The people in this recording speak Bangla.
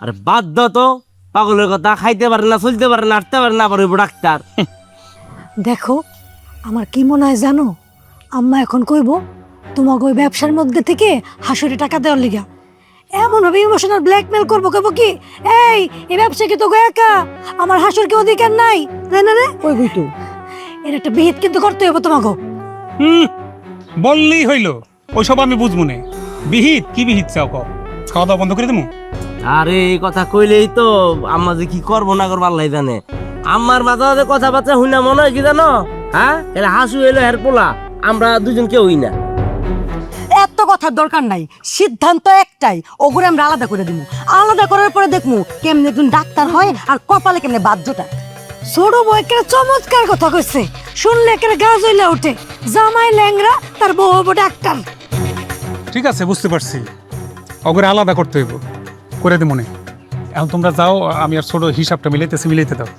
আরে বাধ্য তো, পাগলের কথা, খাইতে পারে না, চলতে পারে না, হাঁটতে পারে না, আবার হইব ডাক্তার। দেখো আমার কি মনে হয় জানো, আম্মা এখন কইব তোমাকে ওই ব্যবসার মধ্যে থেকে হাসুরে টাকা দেওয়ার লিগা এমন ভাবে ইমোশনাল ব্ল্যাকমেল করবো, কইব কি এই ব্যবসা কি তোকে একা, আমার হাসুর কি অধিকার নাই, তাই না রে? ওই তো এর একটা বিহিত কিন্তু করতে হবে তোমাকে। বললেই হইল, ওইসব আমি বুঝবো না। বিহিত কি বিহিত চাও কও? খাওয়া দাওয়া বন্ধ করে দেবো? আরে এই কথা কইলেই তো আম্মা যে কি করবো না করবো আল্লাহ জানে। আমার মাঝে মাঝে কথাবার্তা হই না, মনে হয় কি জানো, হ্যাঁ এটা হাসু এলো হের পোলা, আমরা দুজন কেউই না। এত কথার দরকার নাই, সিদ্ধান্ত একটাই, ওগুলো আমরা আলাদা করে দিব। আলাদা করার পরে দেখবো কেমনে একজন ডাক্তার হয় আর কপালে কেমনে বাধ্যটা। ছোট বউ একটা চমৎকার কথা কইছে, শুনলে একটা গা জ্বলে ওঠে। জামাই ল্যাংরা, তার বউ হবো ডাক্তার। ঠিক আছে, বুঝতে পারছি। ওগুলো আলাদা করতে হইব, করে দেবো মনে। এখন তোমরা যাও, আমি আর ছোট হিসাবটা মিলাইতে দাও।